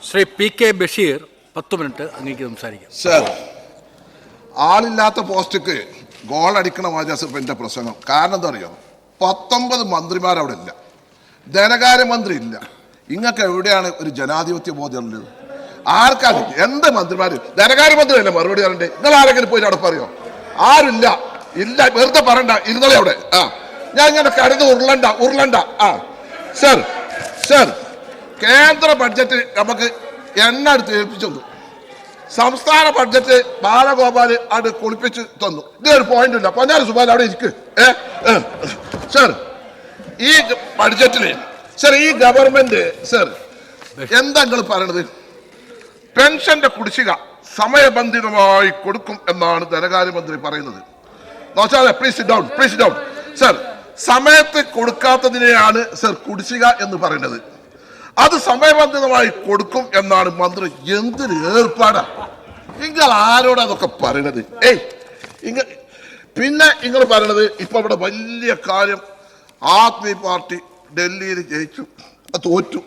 Shri PK Basheer 10 minute അങ്ങേക്ക് സംസാരിക്കാം. Sir, ആളില്ലാത്ത പോസ്റ്റിക്ക് ഗോൾ അടിക്കണ മാജാസ് എൻ്റെ പ്രസംഗം. കാരണം എന്താ അറിയോ, 19 മന്ത്രിമാരവിടെ ഇല്ല, ധനകാര്യമന്ത്രി ഇല്ല. ഇങ്ങക്ക് എവിടെയാണ് ഒരു ജനാധിപത്യ ബോധം ഉള്ളത്? ആർക്കാണ്? എന്ത് മന്ത്രിമാര്? ധനകാര്യമന്ത്രി അല്ലേ മറുപടി പറയണ്ടേ? നിങ്ങൾ ആരെങ്കിലും പോയി അവിടെ പറയോ? ആരില്ല, ഇല്ല, വെറുതെ പറയണ്ട, ഇരുന്നോളെ അവിടെ. ഞാൻ ഇങ്ങനെ കരുത് ഉരുളണ്ട. സർ സർ, കേന്ദ്ര ബഡ്ജറ്റ് നമുക്ക് എണ്ണ എടുത്ത് ഏൽപ്പിച്ചു തന്നു. സംസ്ഥാന ബഡ്ജറ്റ് ബാലഗോപാല് അത് കുളിപ്പിച്ച് തന്നു. ഇതൊരു പോയിന്റ് ഇല്ല. പൊന്നാര സുബാൽ അവിടെ ഇരിക്ക്. സർ, ഈ ബഡ്ജറ്റില് സർ, ഈ ഗവൺമെന്റ് സർ എന്താ നിങ്ങൾ പറയണത്? പെൻഷന്റെ കുടിശ്ശിക സമയബന്ധിതമായി കൊടുക്കും എന്നാണ് ധനകാര്യമന്ത്രി പറയുന്നത്. Please down. സർ, സമയത്ത് കൊടുക്കാത്തതിനെയാണ് സർ കുടിശ്ശിക എന്ന് പറയുന്നത്. അത് സമയബന്ധിതമായി കൊടുക്കും എന്നാണ് മന്ത്രി. എന്തൊരു ഏർപ്പാടാ! നിങ്ങൾ ആരോടാ അതൊക്കെ പറയണത്? പിന്നെ നിങ്ങൾ പറയണത് ഇപ്പൊ ഇവിടെ വലിയ കാര്യം, ആദ്മി പാർട്ടി ഡൽഹിയിൽ ജയിച്ചു, തോറ്റു,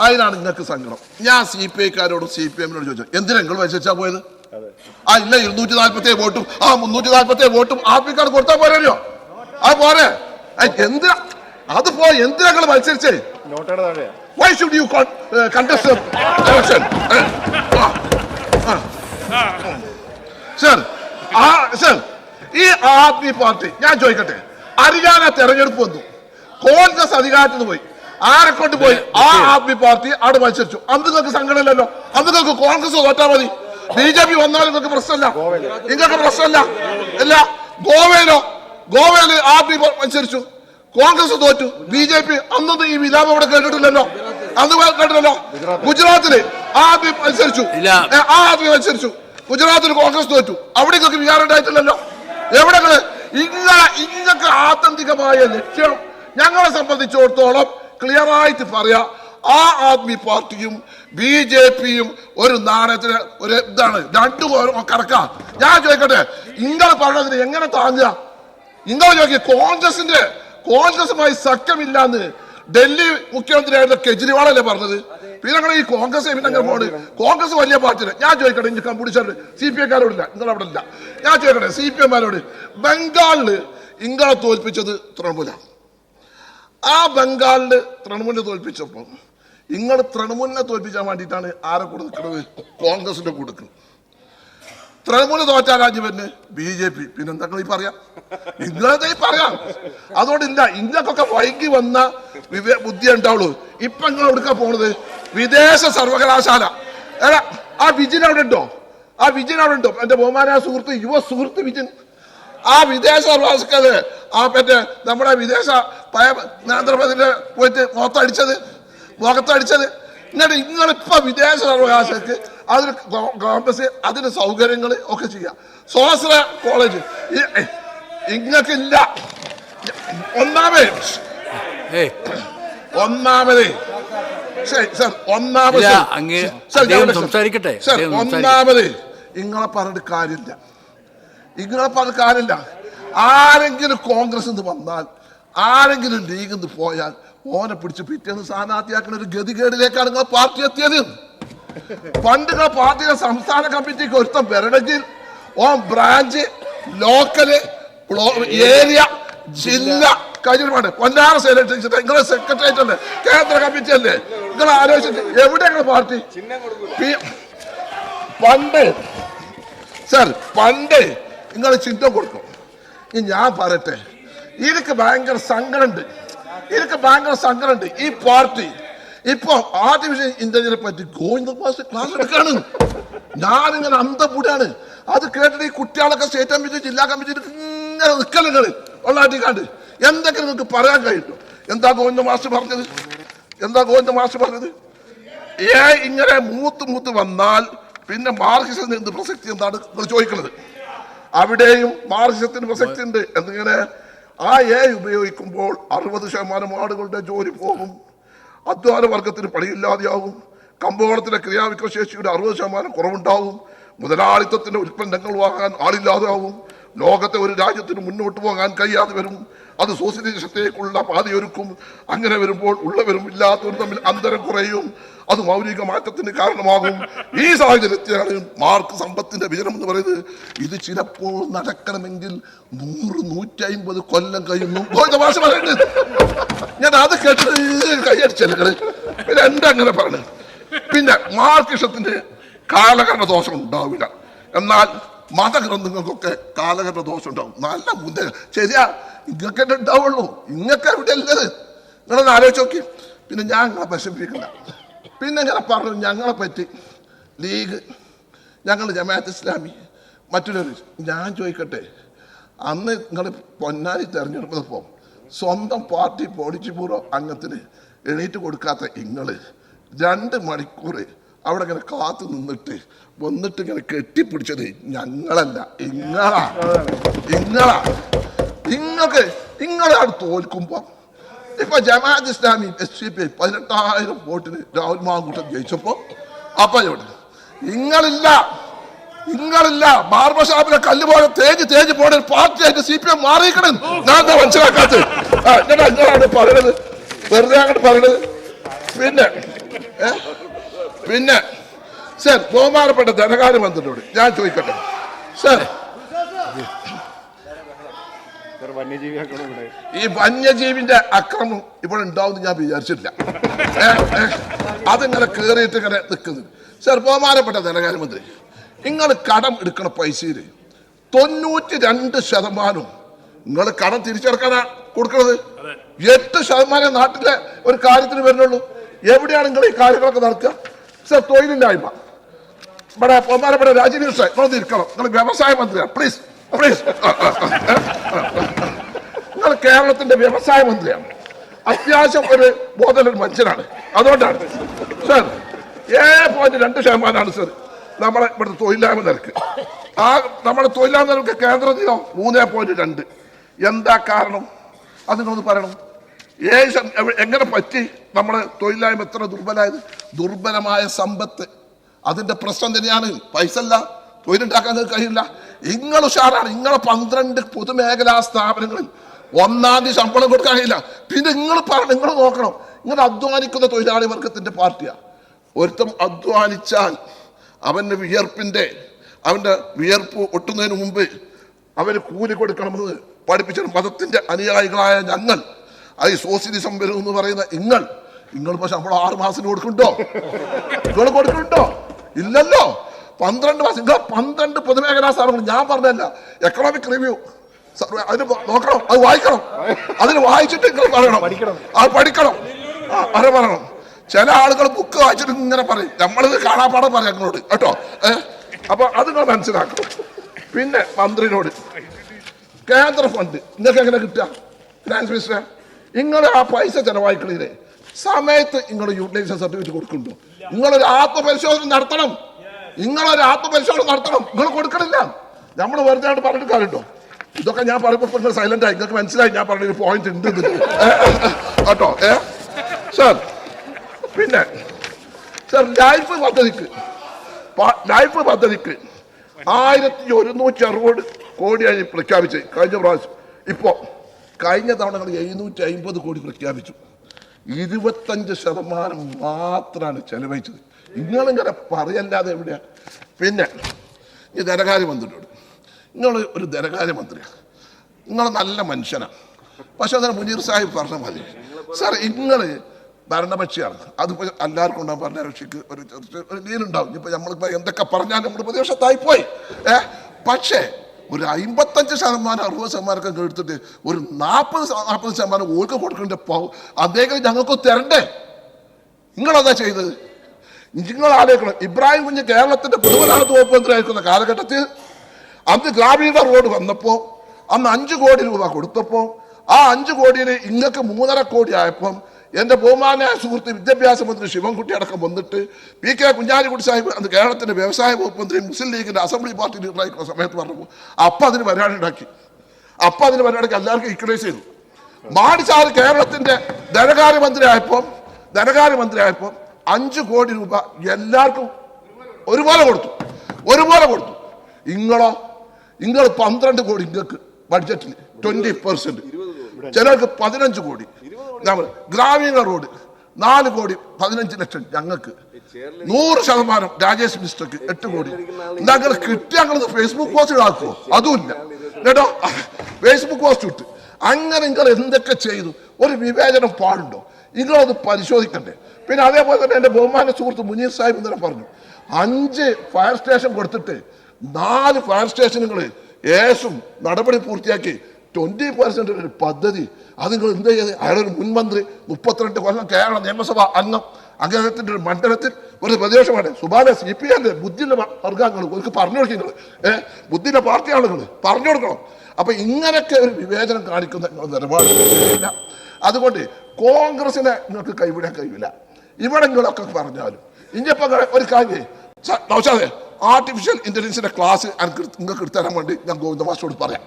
അതിനാണ് നിങ്ങൾക്ക് സങ്കടം. ഞാൻ CPI-ക്കാരോടും CPM-നോടും ചോദിച്ചു, എന്തിനാ നിങ്ങൾ മത്സരിച്ചാ പോയത്? ഇല്ല, 247 വോട്ടും 347 വോട്ടും ആദ്മിക്കാട് കൊടുത്താൽ പോരല്ലോ. അത് പോരെ? എന്തിനാ അത് എന്തിനാ നിങ്ങൾ മത്സരിച്ചേ? Why should you contest the election? Sir, ഈ ആദ്മി പാർട്ടി ഞാൻ ചോദിക്കട്ടെ, ഹരിയാന തെരഞ്ഞെടുപ്പ് വന്നു, കോൺഗ്രസ് അധികാരത്തിൽ പോയി, ആരെ കൊണ്ട് പോയി? ആ ആദ്മി പാർട്ടി അവിടെ മത്സരിച്ചു. അന്ന് നിങ്ങൾക്ക് സങ്കടമില്ലല്ലോ, അന്ന് നിങ്ങൾക്ക് കോൺഗ്രസ് തോറ്റാ മതി. BJP വന്നാലും നിങ്ങൾക്ക് പ്രശ്നമില്ല, നിങ്ങൾക്ക് പ്രശ്നമില്ല. ഇല്ല, ഗോവയില് ആദ്മി മത്സരിച്ചു, കോൺഗ്രസ് തോറ്റു, BJP അന്നൊന്നും ഈ വിലാപം അവിടെ കേട്ടിട്ടില്ലല്ലോ, അന്ന് കേട്ടില്ലല്ലോ. ഗുജറാത്തില് ആദ്മി മത്സരിച്ചു, ഗുജറാത്തിൽ കോൺഗ്രസ് തോറ്റു, അവിടെ നിങ്ങൾക്ക് വികാരമുണ്ടായിട്ടില്ലല്ലോ. എവിടെ ഇങ്ങക്ക് ആത്യന്തികമായ ലക്ഷ്യം ഞങ്ങളെ സംബന്ധിച്ചിടത്തോളം ക്ലിയർ ആയിട്ട് പറയാ, ആ ആദ്മി പാർട്ടിയും BJP-യും ഒരു നാണയത്തിന് ഒരു ഇതാണ്, രണ്ടും കറക്കാം. ഞാൻ ചോദിക്കട്ടെ, നിങ്ങൾ പറഞ്ഞതിന് എങ്ങനെ താങ്ങുക? നിങ്ങൾ ചോദിക്കുക, കോൺഗ്രസുമായി സഖ്യമില്ലാന്ന് ഡൽഹി മുഖ്യമന്ത്രിയായിരുന്ന കെജ്രിവാളല്ലേ പറഞ്ഞത്? പിന്നെ നിങ്ങൾ ഈ കോൺഗ്രസ് പിന്നെ പോണ്, കോൺഗ്രസ് വലിയ പാർട്ടിയില്ല. ഞാൻ ചോദിക്കട്ടെ, ഇനി കമ്പ്യൂട്ടർ CPI-ക്കാരോടില്ല, നിങ്ങൾ അവിടെ ഇല്ല. ഞാൻ ചോദിക്കട്ടെ CPM-മാരോട്, ബംഗാളില് ഇങ്ങളെ തോൽപ്പിച്ചത് തൃണമൂല. ആ ബംഗാളില് തൃണമൂലിനെ തോൽപ്പിച്ചപ്പോൾ നിങ്ങൾ തൃണമൂലിനെ തോൽപ്പിക്കാൻ വേണ്ടിയിട്ടാണ് ആരെ കൂടെ നിൽക്കുന്നത്? കോൺഗ്രസിന്റെ കൂടെ നിൽക്കുന്നത്. തൃണമൂല് തോറ്റാ രാജ്യമെന്ന് BJP. പിന്നെന്താ ഈ പറയാം? നിങ്ങളെ പറയാം. അതുകൊണ്ടില്ല, ഇങ്ങക്കൊക്കെ വൈകി വന്ന ബുദ്ധി ഉണ്ടാവുള്ളൂ. ഇപ്പൊ നിങ്ങൾ എവിടുക്കാ പോണത്? വിദേശ സർവകലാശാല. ആ വിജിൻ അവിടെ ഉണ്ടോ? എന്റെ ബഹുമാനായ സുഹൃത്ത്, യുവ സുഹൃത്ത് വിജിൻ, ആ വിദേശ സർവകലാശാല മറ്റേ നമ്മുടെ വിദേശ നരേന്ദ്രമോദിന്റെ പോയിട്ട് മുഖത്തടിച്ചത്. എന്നിട്ട് നിങ്ങളിപ്പോ വിദേശ സർവകലാശാലക്ക് അതിന് ക്യാമ്പസ്, അതിന് സൗകര്യങ്ങൾ ഒക്കെ ചെയ്യാം. സ്വാശ്രയ കോളേജ് ഇങ്ങക്കില്ല. ഒന്നാമത് ഇങ്ങളെ പറഞ്ഞിട്ട് കാര്യമില്ല. ആരെങ്കിലും കോൺഗ്രസ് വന്നാൽ, ആരെങ്കിലും ലീഗിൽ നിന്ന് പോയാൽ ഓനെ പിടിച്ച് പിറ്റേന്ന് സ്ഥാനാർത്ഥിയാക്കുന്ന ഒരു ഗതികേടിലേക്കാണ് നിങ്ങൾ പാർട്ടി എത്തിയത്. പണ്ട് നിങ്ങൾ പാർട്ടിയുടെ സംസ്ഥാന കമ്മിറ്റിക്ക് ഒരുത്തം വരണമെങ്കിൽ ബ്രാഞ്ച്, ലോക്കല്, ഏരിയ, ജില്ല കഴിഞ്ഞിട്ടുണ്ട്. പൊന്നാറ സെക്രട്ടേറിയറ്റ്, നിങ്ങളെ സെക്രട്ടേറിയറ്റ് അല്ലേ, കേന്ദ്ര കമ്മിറ്റി അല്ലേ? നിങ്ങൾ ആലോചിച്ചിട്ട് എവിടെ നിങ്ങൾ പാർട്ടി? പണ്ട് നിങ്ങൾ ചിഹ്നം കൊടുക്കും. ഞാൻ പറയട്ടെ, എനിക്ക് ഭയങ്കര സങ്കടമുണ്ട്. ഈ പാർട്ടി ഇപ്പൊ ആർട്ടിഫിഷ്യൽ ഇന്റലിജൻസിനെ പറ്റി ഗോവിന്ദ മാസ്റ്റർ ക്ലാസ് എടുക്കാണ്. ഞാനിങ്ങനെ അന്തപൂടാണ്. അത് കേട്ടിട്ട് ഈ കുട്ടികളൊക്കെ സ്റ്റേറ്റ് കമ്മിറ്റി, ജില്ലാ കമ്മിറ്റി ഇങ്ങനെ നിൽക്കലുകൾ ഉള്ളാട്ടിക്കാണ്ട് എന്തൊക്കെ നിങ്ങൾക്ക് പറയാൻ കഴിയുള്ളൂ. എന്താ ഗോവിന്ദ മാസ്റ്റർ പറഞ്ഞത്? ഇങ്ങനെ മൂത്ത് വന്നാൽ പിന്നെ മാർക്സിസത്തിന് എന്ത് പ്രസക്തി എന്താണ് നിങ്ങൾ ചോദിക്കുന്നത്? അവിടെയും മാർക്സിസത്തിന് പ്രസക്തി ഉണ്ട്. എന്നിങ്ങനെ ആ ഉപയോഗിക്കുമ്പോൾ 60% ആളുകളുടെ ജോലി പോകും, അധ്വാന വർഗത്തിന് പണിയില്ലാതെയാവും, കമ്പോളത്തിലെ ക്രിയാവിക്രയശേഷിയുടെ 60% കുറവുണ്ടാവും, മുതലാളിത്തത്തിന്റെ ഉൽപ്പന്നങ്ങൾ വാങ്ങാൻ ആളില്ലാതെയാവും, ലോകത്തെ ഒരു രാജ്യത്തിന് മുന്നോട്ട് പോകാൻ കഴിയാതെ വരും. അത് സോഷ്യലിസത്തേക്കുള്ള പാതയൊരുക്കും. അങ്ങനെ വരുമ്പോൾ ഉള്ളവരും ഇല്ലാത്തവരും തമ്മിൽ അന്തരം കുറയും. അത് മൗലിക മാറ്റത്തിന് കാരണമാകും. ഈ സാഹചര്യത്തിലാണ് മാർക്ക് സമ്പത്തിന്റെ വിജനം എന്ന് പറയുന്നത്. ഇത് ചിലപ്പോൾ നടക്കണമെങ്കിൽ 100-150 കൊല്ലം കഴിയുന്നു. ഭാഷ പറയുന്നത് ഞാൻ അത് കേട്ടത് കൈയടിച്ചല്ലേ. പിന്നെ എന്തങ്ങനെ പറഞ്ഞു. പിന്നെ മാർക്സിസത്തിന് കാലഘട്ട ദോഷം ഉണ്ടാവില്ല. എന്നാൽ മതഗ്രന്ഥങ്ങൾക്കൊക്കെ കാലഘട്ട ദോഷം ഉണ്ടാവും. നല്ല മുന്നേ ശരിയാ, ഇങ്ങൊക്കെ ഉണ്ടാവുള്ളൂ. ഇങ്ങൊക്കെ എവിടെ അല്ലത്. നിങ്ങളൊന്ന് ആലോചിച്ച് നോക്കി. പിന്നെ ഞാൻ നിങ്ങളെ വിഷമിപ്പിക്കണ്ട. പിന്നെ ഇങ്ങനെ പറഞ്ഞു ഞങ്ങളെ പറ്റി ലീഗ്, ഞങ്ങൾ ജമാഅത്ത് ഇസ്ലാമി, മറ്റുള്ളവർ. ഞാൻ ചോദിക്കട്ടെ, അന്ന് നിങ്ങൾ പൊന്നാരി തെരഞ്ഞെടുപ്പപ്പോൾ സ്വന്തം പാർട്ടി പോളിറ്റ് ബ്യൂറോ അംഗത്തിന് എണീറ്റ് കൊടുക്കാത്ത നിങ്ങൾ 2 മണിക്കൂർ അവിടെ ഇങ്ങനെ കാത്തു നിന്നിട്ട് വന്നിട്ട് ഇങ്ങനെ കെട്ടിപ്പിടിച്ചത് ഞങ്ങളല്ല, നിങ്ങളാണ് തോൽക്കുമ്പോ. ഇപ്പൊ ജമാഅത്ത് ഇസ്ലാമി SDP 18,000 വോട്ടിന് രാഹുൽ മാങ്കൂട്ടം ജയിച്ചപ്പോ അപ്പൊ നിങ്ങളില്ല ബാർബർ ഷാപ്പിലെ കല്ല് പോലെ തേഞ്ഞ് പോണ ഒരു പാർട്ടിയായിട്ട് CPM മാറിയിക്കണം. ഞാൻ എന്താ മനസ്സിലാക്കാത്തത്? നിങ്ങളാണ് പറയണത്, വെറുതെ അങ്ങോട്ട് പറയണത്. പിന്നെ സർ, ബഹുമാനപ്പെട്ട ധനകാര്യമന്ത്രിയോട് ഞാൻ ചോദിക്കട്ടെ സർ, ഈ വന്യജീവിന്റെ അക്രമം ഇവിടെ ഉണ്ടാവും ഞാൻ വിചാരിച്ചിട്ടില്ല. അതിങ്ങനെ കേറിയിട്ട് ഇങ്ങനെ നിൽക്കുന്നത്. സർ, ബഹുമാനപ്പെട്ട ധനകാര്യമന്ത്രി, നിങ്ങൾ കടം എടുക്കണ പൈസയിൽ 92% നിങ്ങൾ കടം തിരിച്ചടക്കാനാ കൊടുക്കുന്നത്. 8% നാട്ടിലെ ഒരു കാര്യത്തിന് വരുന്നുള്ളൂ. എവിടെയാണ് നിങ്ങൾ ഈ കാര്യങ്ങളൊക്കെ നടക്കുക? സർ, തൊഴിലില്ലായ്മ ഇവിടെ ബഹുമാനപ്പെട്ട രാജീവ് സാർ നിങ്ങൾ ഇരിക്കണം. നിങ്ങൾ വ്യവസായ മന്ത്രിയാണ്. പ്ലീസ്. നിങ്ങൾ കേരളത്തിന്റെ വ്യവസായ മന്ത്രിയാണ്. അത്യാവശ്യം ഒരു ബോധമുള്ള മനുഷ്യനാണ്. അതുകൊണ്ടാണ് സർ 7.2% സർ നമ്മളെ ഇവിടുത്തെ തൊഴിലില്ലായ്മ നിരക്ക്. ആ നമ്മുടെ തൊഴിലില്ലായ്മ നിരക്ക് കേന്ദ്ര നിലം 3.2. എന്താ കാരണം? അത് നിങ്ങളൊന്ന് പറയണം. എങ്ങനെ പറ്റി നമ്മുടെ തൊഴിലില്ലായ്മ എത്ര ദുർബലമായത്? ദുർബലമായ സമ്പത്ത് അതിന്റെ പ്രശ്നം തന്നെയാണ്. പൈസ അല്ല, തൊഴിലുണ്ടാക്കാൻ കഴിയില്ല. നിങ്ങൾ ഉഷാറാണ്. നിങ്ങളെ 12 പൊതുമേഖലാ സ്ഥാപനങ്ങളിൽ 1-ാം തീയതി ശമ്പളം കൊടുക്കാൻ കഴിയില്ല. പിന്നെ നിങ്ങൾ നോക്കണം, നിങ്ങൾ അധ്വാനിക്കുന്ന തൊഴിലാളി വർഗത്തിന്റെ പാർട്ടിയാണ്. ഒരുത്തം അധ്വാനിച്ചാൽ അവന്റെ വിയർപ്പ് ഒട്ടുന്നതിന് മുമ്പ് അവന് കൂലി കൊടുക്കണമെന്ന് പഠിപ്പിച്ച മതത്തിന്റെ അനുയായികളായ ഞങ്ങൾ, അത് സോഷ്യലിസം വരും എന്ന് പറയുന്ന നിങ്ങൾ പക്ഷെ നമ്മൾ 6 മാസത്തിന് കൊടുക്കുന്നുണ്ടോ? നിങ്ങൾ കൊടുക്കുന്നുണ്ടോ? ഇല്ലല്ലോ. 12 മാസം. നിങ്ങൾ 12 പൊതുമേഖലാ സ്ഥാപനങ്ങൾ. ഞാൻ പറഞ്ഞല്ല, എക്കണോമിക് റിവ്യൂ അതിന് നോക്കണം, അത് വായിക്കണം. അതിന് വായിച്ചിട്ട് നിങ്ങൾ പറയണം, അത് പഠിക്കണം, അത് പറയണം. ചില ആളുകൾ ബുക്ക് വായിച്ചിട്ട് ഇങ്ങനെ പറയും, നമ്മളിത് കാണാപ്പാടം പറയാം നിങ്ങളോട് കേട്ടോ. അപ്പൊ അത് നിങ്ങൾ മനസ്സിലാക്കണം. പിന്നെ മന്ത്രിനോട് കേന്ദ്ര ഫണ്ട് നിങ്ങൾക്ക് എങ്ങനെ കിട്ടുക? ഫിനാൻസ് മിനിസ്റ്റർ, നിങ്ങൾ ആ പൈസ ചെലവായിക്കളില്ലേ സമയത്ത് നിങ്ങൾ യൂട്ടിലൈസേഷൻ സർട്ടിഫിക്കറ്റ് കൊടുക്കുന്നുണ്ടോ? നിങ്ങളൊരു ആത്മപരിശോധന നടത്തണം. നിങ്ങൾ കൊടുക്കണില്ല. നമ്മൾ വെറുതെ ആയിട്ട് പറഞ്ഞിട്ട് കാര്യമുണ്ടോ? ഇതൊക്കെ ഞാൻ പറയുമ്പോൾ നിങ്ങൾ സൈലന്റ് ആയി. നിങ്ങൾക്ക് മനസ്സിലായി ഞാൻ പറഞ്ഞൊരു പോയിന്റ് ഉണ്ട് കേട്ടോ. സർ, പിന്നെ സർ, ലൈഫ് പദ്ധതിക്ക് 1160 കോടിയായി പ്രഖ്യാപിച്ച് കഴിഞ്ഞ പ്രാവശ്യം. ഇപ്പോ കഴിഞ്ഞ തവണ 750 കോടി പ്രഖ്യാപിച്ചു. 25% മാത്രമാണ് ചെലവഴിച്ചത്. നിങ്ങളിങ്ങനെ പറയല്ലാതെ എവിടെയാ? പിന്നെ ഈ ധനകാര്യമന്ത്രിയോട്, നിങ്ങൾ ഒരു ധനകാര്യമന്ത്രിയാണ്, നിങ്ങൾ നല്ല മനുഷ്യനാണ്. പക്ഷെ അതിന് മുനീർ സാഹിബ് പറഞ്ഞ മതി സാർ, നിങ്ങൾ ഭരണപക്ഷിയാണ്. അതിപ്പോൾ എല്ലാവർക്കും ഉണ്ടാവും. ഭരണകക്ഷിക്ക് ഒരു ലീനുണ്ടാവും. ഇപ്പൊ നമ്മളിപ്പോ എന്തൊക്കെ പറഞ്ഞാൽ നമ്മൾ പ്രതിപക്ഷത്തായി പോയി. പക്ഷേ ഒരു 55% 60% എടുത്തിട്ട് ഒരു 40% ഓർക്ക് കൊടുക്കേണ്ട അദ്ദേഹം ഞങ്ങൾക്ക് തരണ്ടേ? നിങ്ങളതാ ചെയ്തത്. നിങ്ങൾ ആലോചിക്കണം, ഇബ്രാഹിം കുഞ്ഞ് കേരളത്തിന്റെ പൊതുമരാമത്ത് വകുപ്പ് മന്ത്രിയായിരിക്കുന്ന കാലഘട്ടത്തിൽ അന്ന് ഗ്രാമീണ റോഡ് വന്നപ്പോൾ അന്ന് 5 കോടി രൂപ കൊടുത്തപ്പോൾ ആ 5 കോടിയിൽ ഇങ്ങക്ക് 3.5 കോടി ആയപ്പം എന്റെ ബഹുമാനായ സുഹൃത്ത് വിദ്യാഭ്യാസ മന്ത്രി ശിവൻകുട്ടി അടക്കം വന്നിട്ട് PK കുഞ്ഞാലിക്കുട്ടി സാഹിബ് അന്ന് കേരളത്തിന്റെ വ്യവസായ വകുപ്പ് മന്ത്രി മുസ്ലിം ലീഗിന്റെ അസംബ്ലി പാർട്ടി ലീഡറായിരിക്കുന്ന സമയത്ത് പറഞ്ഞപ്പോൾ അപ്പം അതിന് പരിപാടി ഉണ്ടാക്കി. എല്ലാവർക്കും ഇക്വലൈസ് ചെയ്തു. മാണിസാറ് കേരളത്തിന്റെ ധനകാര്യമന്ത്രി ആയപ്പോൾ 5 കോടി രൂപ എല്ലാവർക്കും ഒരുപോലെ കൊടുത്തു. നിങ്ങൾ 12 കോടി നിങ്ങൾക്ക് ബഡ്ജറ്റിൽ 20%, ചിലർക്ക് 15 കോടി. ഗ്രാമീണ റോഡ് 4 കോടി 15 ലക്ഷം ഞങ്ങൾക്ക്, 100% രാജേഷ് മിനിസ്റ്റർക്ക് 8 കോടി. ഞങ്ങൾ കിട്ടിയ ഞങ്ങൾ ഫേസ്ബുക്ക് പോസ്റ്റ് ആക്കുമോ? അതുമില്ല കേട്ടോ. ഫേസ്ബുക്ക് പോസ്റ്റ് ഇട്ട് അങ്ങനെ നിങ്ങൾ എന്തൊക്കെ ചെയ്തു? ഒരു വിവേചനം പാടുണ്ടോ? നിങ്ങളത് പരിശോധിക്കണ്ടേ? പിന്നെ അതേപോലെ തന്നെ എൻ്റെ ബഹുമാന സുഹൃത്ത് മുനീർ സാഹിബ് ഇന്നലെ പറഞ്ഞു 5 ഫയർ സ്റ്റേഷൻ കൊടുത്തിട്ട് 4 ഫയർ സ്റ്റേഷനുകൾ ഏസും നടപടി പൂർത്തിയാക്കി 20% ഒരു പദ്ധതി. അത് നിങ്ങൾ എന്ത് ചെയ്ത്? അയാളൊരു മുൻമന്ത്രി, 32 കൊല്ലം കേരള നിയമസഭ അംഗം, അദ്ദേഹത്തിൻ്റെ ഒരു മണ്ഡലത്തിൽ ഒരു പ്രദേശമാണ്. സുബാന CPM ബുദ്ധിയുള്ള വർഗ്ഗങ്ങൾ ഒരു പറഞ്ഞു കൊടുക്കുക, ബുദ്ധിയുള്ള പാർട്ടി ആളുകൾ പറഞ്ഞു കൊടുക്കണം. അപ്പൊ ഇങ്ങനെയൊക്കെ ഒരു വിവേചനം കാണിക്കുന്ന നിലപാടില്ല. അതുകൊണ്ട് കോൺഗ്രസിനെ നിങ്ങൾക്ക് കൈവിടാൻ കഴിയില്ല. ഇവിടെ നിങ്ങളൊക്കെ പറഞ്ഞാലും ഇനിയിപ്പോ ഒരു കാര്യം നൗഷാദേ, ആർട്ടിഫിഷ്യൽ ഇന്റലിജൻസിന്റെ ക്ലാസ് നിങ്ങൾക്ക് എടുത്തരാൻ വേണ്ടി ഞാൻ ഗോവിന്ദ മാസ്റ്ററോട് പറയാം.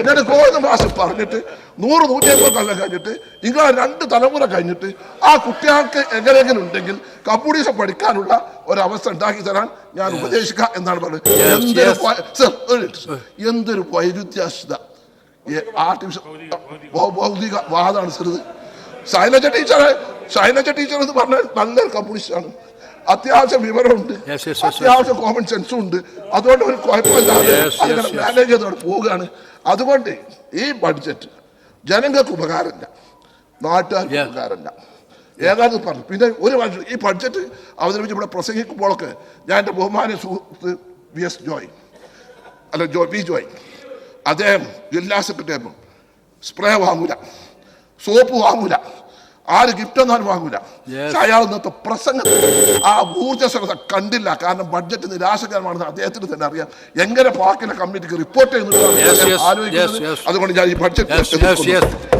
ഞാൻ ഗോവിന്ദ മാസ്റ്റർ പറഞ്ഞിട്ട് 100-150 കൊല്ലം കഴിഞ്ഞിട്ട് നിങ്ങളെ 2 തലമുറ കഴിഞ്ഞിട്ട് ആ കുട്ടികൾക്ക് എങ്ങനെയെങ്കിലും ഉണ്ടെങ്കിൽ കമ്പ്യൂട്ടേഴ്സ് പഠിക്കാനുള്ള ഒരവസ്ഥ ഉണ്ടാക്കി തരാൻ ഞാൻ ഉപദേശിക്കാം എന്നാണ് പറഞ്ഞത്. എന്തൊരു വൈരുദ്ധ്യാശത ആർട്ടിഫിഷ്യൽ ഭൗതിക വാദമാണ് ചെറുത്. ശൈലജ ടീച്ചർ എന്ന് പറഞ്ഞാൽ നല്ലൊരു കമ്മ്യൂണിസ്റ്റ് ആണ്, അത്യാവശ്യം വിവരമുണ്ട്, അത്യാവശ്യം കോമൺ സെൻസും ഉണ്ട്. അതുകൊണ്ട് ഒരു കുഴപ്പമില്ലാതെ അങ്ങനെ മാനേജ് ചെയ്തോടെ പോവുകയാണ്. അതുകൊണ്ട് ഈ ബഡ്ജറ്റ് ജനങ്ങൾക്ക് ഉപകാരമില്ല, നാട്ടുകാർക്ക് ഉപകാരമില്ല, ഏതാണ്ട് പറഞ്ഞു. പിന്നെ ഒരു മനുഷ്യൻ ഈ ബഡ്ജറ്റ് അവതരിപ്പിച്ച് ഇവിടെ പ്രസംഗിക്കുമ്പോഴൊക്കെ ഞാൻ എൻ്റെ ബഹുമാന സുഹൃത്ത് വി ജോയ് അദ്ദേഹം ജില്ലാ സെക്രട്ടറി സ്പ്രേ വാങ്ങൂല, സോപ്പ് വാങ്ങൂല, ആര് ഗിഫ്റ്റ് ഒന്നും വാങ്ങൂല. പക്ഷെ അയാൾ ഇന്നത്തെ പ്രസംഗത്തിൽ ആ ഊർജ്ജസ്വലത കണ്ടില്ല. കാരണം ബഡ്ജറ്റ് നിരാശകരമാണെന്ന് അദ്ദേഹത്തിന് തന്നെ അറിയാം. എങ്ങനെ പാർക്കിലെ കമ്മിറ്റിക്ക് റിപ്പോർട്ട് ചെയ്യുന്നുണ്ടെന്ന് ആലോചിക്കുന്നത്. അതുകൊണ്ട് ഞാൻ ഈ ബഡ്ജറ്റ്